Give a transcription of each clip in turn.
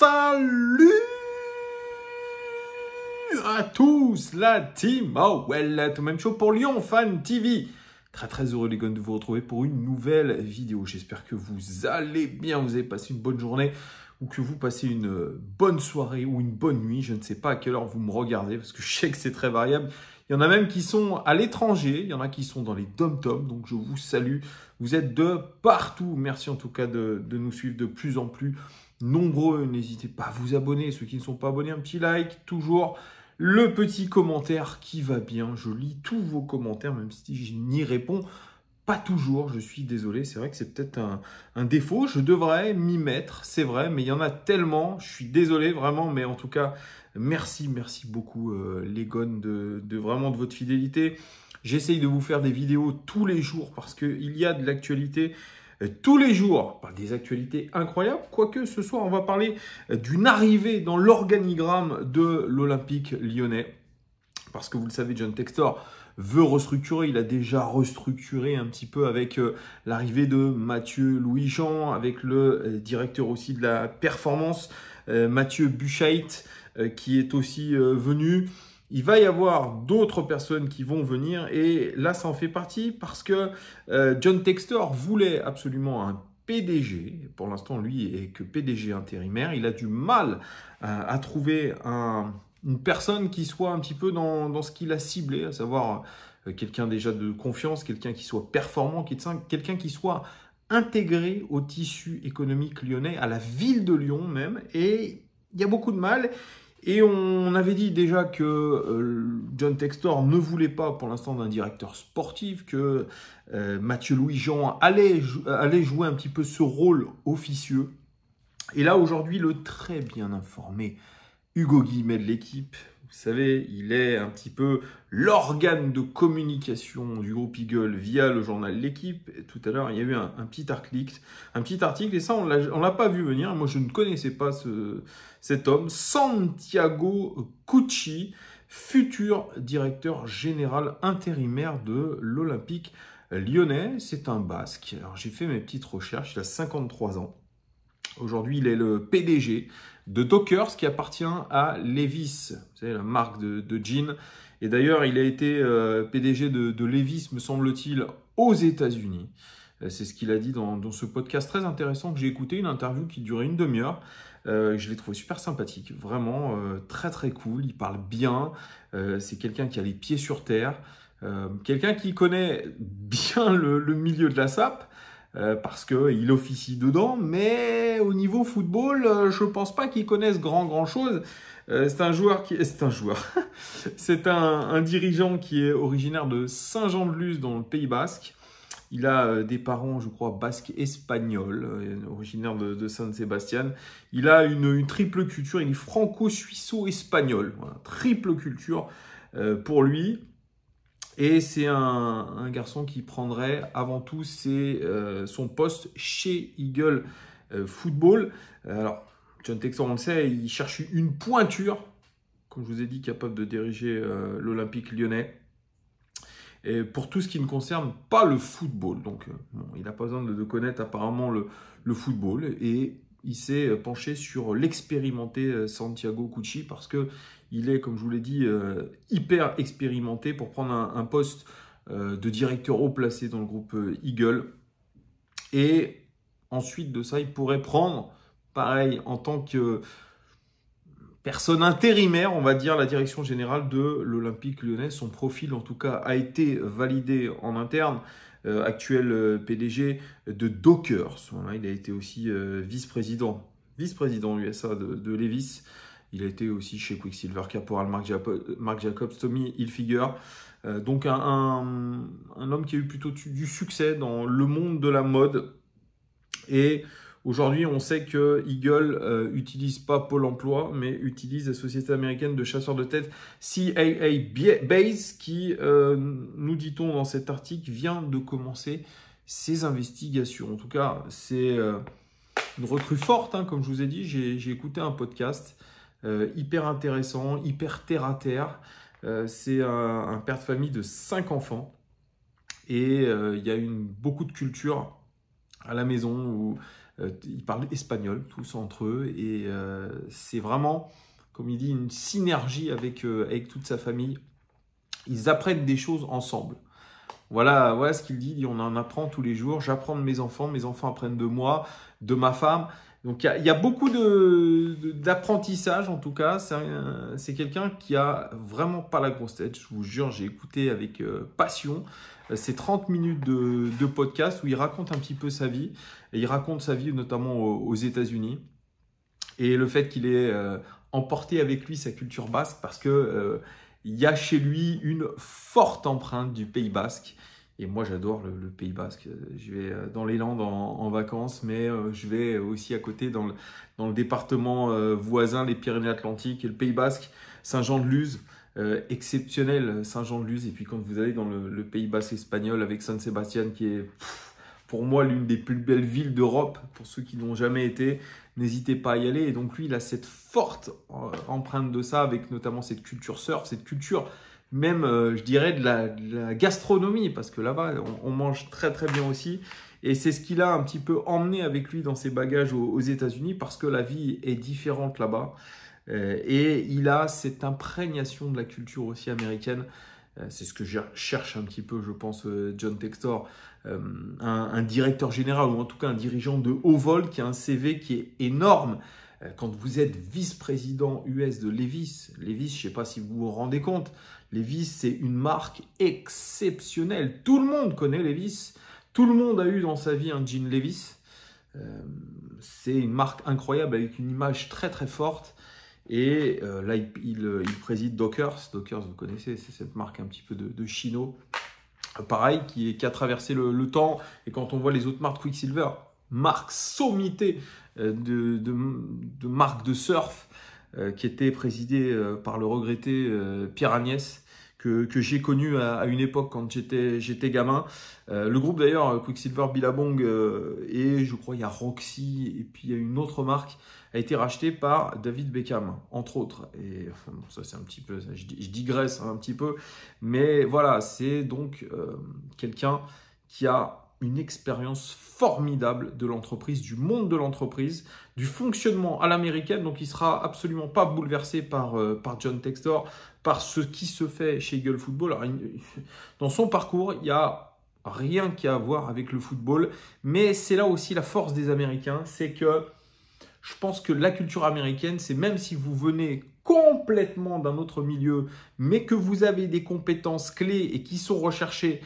Salut à tous, la team Well, tout même chaud pour Lyon Fan TV. Très heureux les gars de vous retrouver pour une nouvelle vidéo. J'espère que vous allez bien, vous avez passé une bonne journée ou que vous passez une bonne soirée ou une bonne nuit. Je ne sais pas à quelle heure vous me regardez parce que je sais que c'est très variable. Il y en a même qui sont à l'étranger, il y en a qui sont dans les dom-toms, donc je vous salue. Vous êtes de partout. Merci en tout cas de nous suivre de plus en plus nombreux. N'hésitez pas à vous abonner. Ceux qui ne sont pas abonnés, un petit like, toujours le petit commentaire qui va bien. Je lis tous vos commentaires, même si je n'y réponds pas toujours. Je suis désolé, c'est vrai que c'est peut-être un défaut. Je devrais m'y mettre, c'est vrai, mais il y en a tellement. Je suis désolé vraiment, mais en tout cas, merci beaucoup les gones de vraiment de votre fidélité. J'essaye de vous faire des vidéos tous les jours parce qu'il y a de l'actualité tous les jours, pas des actualités incroyables, quoique ce soir on va parler d'une arrivée dans l'organigramme de l'Olympique lyonnais. Parce que vous le savez, John Textor veut restructurer, il a déjà restructuré un petit peu avec l'arrivée de Mathieu Louis-Jean, avec le directeur aussi de la performance, Mathieu Buchheit, qui est aussi venu. Il va y avoir d'autres personnes qui vont venir et là, ça en fait partie parce que John Textor voulait absolument un PDG. Pour l'instant, lui est que PDG intérimaire. Il a du mal à trouver une personne qui soit un petit peu dans ce qu'il a ciblé, à savoir quelqu'un déjà de confiance, quelqu'un qui soit performant, quelqu'un qui soit intégré au tissu économique lyonnais, à la ville de Lyon même. Et il y a beaucoup de mal. Et on avait dit déjà que John Textor ne voulait pas pour l'instant d'un directeur sportif, que Mathieu Louis-Jean allait jouer un petit peu ce rôle officieux. Et là, aujourd'hui, le très bien informé Hugo Guillemet de l'équipe, vous savez, il est un petit peu l'organe de communication du groupe Eagle via le journal L'équipe. Tout à l'heure, il y a eu un petit article, et ça, on l'a pas vu venir. Moi, je ne connaissais pas cet homme, Santiago Cucci, futur directeur général intérimaire de l'Olympique lyonnais. C'est un Basque. Alors, j'ai fait mes petites recherches, il a 53 ans. Aujourd'hui, il est le PDG de Dockers qui appartient à Levi's, vous savez, la marque de jeans. Et d'ailleurs, il a été PDG de Levi's, me semble-t-il, aux États-Unis. C'est ce qu'il a dit dans ce podcast très intéressant que j'ai écouté, une interview qui durait une demi-heure. Je l'ai trouvé super sympathique, vraiment très cool. Il parle bien, c'est quelqu'un qui a les pieds sur terre, quelqu'un qui connaît bien le milieu de la SAP. Parce qu'il officie dedans, mais au niveau football, je ne pense pas qu'il connaisse grand chose. C'est un dirigeant qui est originaire de Saint-Jean-de-Luz dans le Pays Basque. Il a des parents, je crois, basques espagnols, originaire de San Sebastián. Il a une triple culture, il est franco-suisso-espagnol. Voilà, triple culture pour lui. Et c'est un garçon qui prendrait avant tout son poste chez Eagle Football. Alors, John Textor, on le sait, il cherche une pointure, comme je vous ai dit, capable de diriger l'Olympique lyonnais. Et pour tout ce qui ne concerne pas le football. Donc, bon, il n'a pas besoin de connaître apparemment le football. Et il s'est penché sur l'expérimenté Santiago Cucci parce qu'il est, comme je vous l'ai dit, hyper expérimenté pour prendre un poste de directeur haut placé dans le groupe Eagle. Et ensuite de ça, il pourrait prendre, pareil, en tant que personne intérimaire, on va dire, la direction générale de l'Olympique lyonnais. Son profil, en tout cas, a été validé en interne. Actuel PDG de Dockers. Voilà, il a été aussi vice-président USA de Levi's. Il a été aussi chez Quicksilver, Caporal, Marc Jacobs, Tommy Hilfiger. Donc un homme qui a eu plutôt du succès dans le monde de la mode. Et aujourd'hui, on sait que Eagle utilise pas Pôle emploi, mais utilise la société américaine de chasseurs de tête CAA Base, qui, nous dit-on dans cet article, vient de commencer ses investigations. En tout cas, c'est une recrue forte, hein, comme je vous ai dit. J'ai écouté un podcast hyper intéressant, hyper terre à terre. C'est un père de famille de 5 enfants et il y a beaucoup de culture à la maison où Ils parlent espagnol, tous entre eux. Et c'est vraiment, comme il dit, une synergie avec toute sa famille. Ils apprennent des choses ensemble. Voilà ce qu'il dit. Il dit, on en apprend tous les jours. J'apprends de mes enfants apprennent de moi, de ma femme. Donc il y a beaucoup d'apprentissage en tout cas. C'est quelqu'un qui a vraiment pas la grosse tête. Je vous jure, j'ai écouté avec passion ces 30 minutes de podcast où il raconte un petit peu sa vie. Et il raconte sa vie notamment aux États-Unis. Et le fait qu'il ait emporté avec lui sa culture basque parce que il y a chez lui une forte empreinte du Pays basque. Et moi, j'adore le Pays basque. Je vais dans les Landes en vacances, mais je vais aussi à côté dans le département voisin, les Pyrénées-Atlantiques et le Pays basque, Saint-Jean-de-Luz. Exceptionnel, Saint-Jean-de-Luz. Et puis quand vous allez dans le Pays basque espagnol avec San Sebastián, qui est pour moi l'une des plus belles villes d'Europe, pour ceux qui n'ont jamais été, n'hésitez pas à y aller. Et donc lui, il a cette forte empreinte de ça, avec notamment cette culture surf, cette culture même, je dirais, de la gastronomie, parce que là-bas, on mange très très bien aussi. Et c'est ce qu'il a un petit peu emmené avec lui dans ses bagages aux États-Unis, parce que la vie est différente là-bas. Et il a cette imprégnation de la culture aussi américaine. C'est ce que cherche un petit peu, je pense, John Textor, un directeur général, ou en tout cas un dirigeant de haut vol qui a un CV qui est énorme. Quand vous êtes vice-président US de Levi's, je ne sais pas si vous vous rendez compte, Levi's, c'est une marque exceptionnelle. Tout le monde connaît Levi's. Tout le monde a eu dans sa vie un jean Levi's. C'est une marque incroyable avec une image très très forte. Et là, il préside Dockers. Dockers, vous connaissez, c'est cette marque un petit peu de chino. Pareil, qui a traversé le temps. Et quand on voit les autres marques Quicksilver, marque sommité de marques de surf, qui était présidée par le regretté Pierre Agnès, que j'ai connu à une époque quand j'étais gamin. Le groupe d'ailleurs, Quicksilver, Billabong, et je crois il y a Roxy, et puis il y a une autre marque, a été racheté par David Beckham, entre autres. Et enfin, bon, ça c'est un petit peu, je digresse un petit peu, mais voilà, c'est donc quelqu'un qui a une expérience formidable de l'entreprise, du monde de l'entreprise, du fonctionnement à l'américaine. Donc, il ne sera absolument pas bouleversé par John Textor, par ce qui se fait chez Eagle Football. Alors, dans son parcours, il n'y a rien qui a à voir avec le football, mais c'est là aussi la force des Américains, c'est que je pense que la culture américaine, c'est même si vous venez complètement d'un autre milieu, mais que vous avez des compétences clés et qui sont recherchées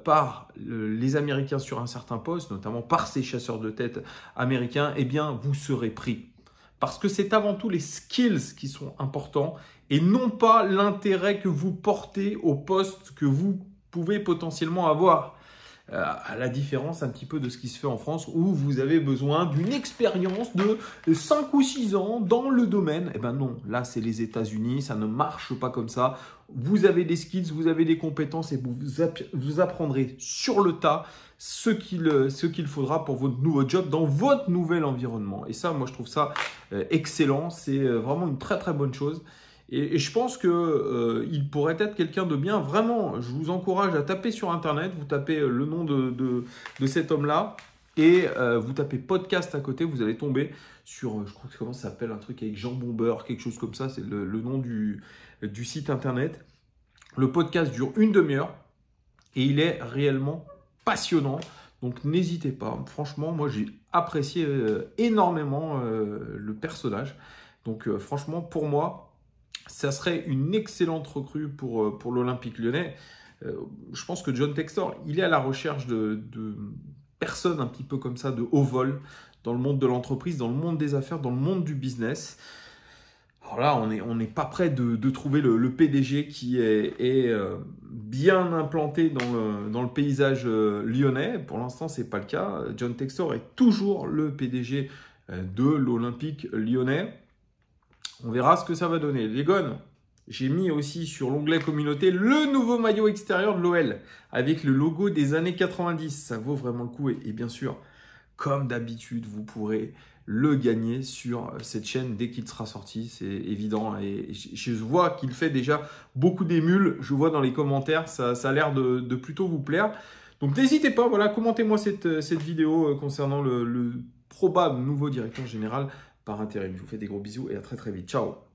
par les Américains sur un certain poste, notamment par ces chasseurs de tête américains, eh bien, vous serez pris. Parce que c'est avant tout les skills qui sont importants et non pas l'intérêt que vous portez au poste que vous pouvez potentiellement avoir. À la différence un petit peu de ce qui se fait en France où vous avez besoin d'une expérience de 5 ou 6 ans dans le domaine. Eh bien non, là c'est les États-Unis, ça ne marche pas comme ça. Vous avez des skills, vous avez des compétences et vous apprendrez sur le tas ce qu'il faudra pour votre nouveau job dans votre nouvel environnement. Et ça, moi je trouve ça excellent, c'est vraiment une très très bonne chose. Et je pense qu'il pourrait être quelqu'un de bien. Vraiment, je vous encourage à taper sur Internet. Vous tapez le nom de cet homme-là et vous tapez podcast à côté. Vous allez tomber sur, je crois que comment ça s'appelle, un truc avec Jean Bomber, quelque chose comme ça. C'est le nom du site Internet. Le podcast dure une demi-heure et il est réellement passionnant. Donc n'hésitez pas. Franchement, moi j'ai apprécié énormément le personnage. Donc franchement, pour moi, ça serait une excellente recrue pour l'Olympique Lyonnais. Je pense que John Textor, il est à la recherche de personnes un petit peu comme ça, de haut vol, dans le monde de l'entreprise, dans le monde des affaires, dans le monde du business. Alors là, on n'est pas prêt de trouver le PDG qui est bien implanté dans le paysage lyonnais. Pour l'instant, ce n'est pas le cas. John Textor est toujours le PDG de l'Olympique Lyonnais. On verra ce que ça va donner. Les gones, j'ai mis aussi sur l'onglet communauté le nouveau maillot extérieur de l'OL avec le logo des années 90. Ça vaut vraiment le coup. Et bien sûr, comme d'habitude, vous pourrez le gagner sur cette chaîne dès qu'il sera sorti. C'est évident. Et je vois qu'il fait déjà beaucoup d'émules. Je vois dans les commentaires, ça a l'air de plutôt vous plaire. Donc n'hésitez pas, voilà, commentez-moi cette vidéo concernant le probable nouveau directeur général par intérim. Je vous fais des gros bisous et à très très vite. Ciao.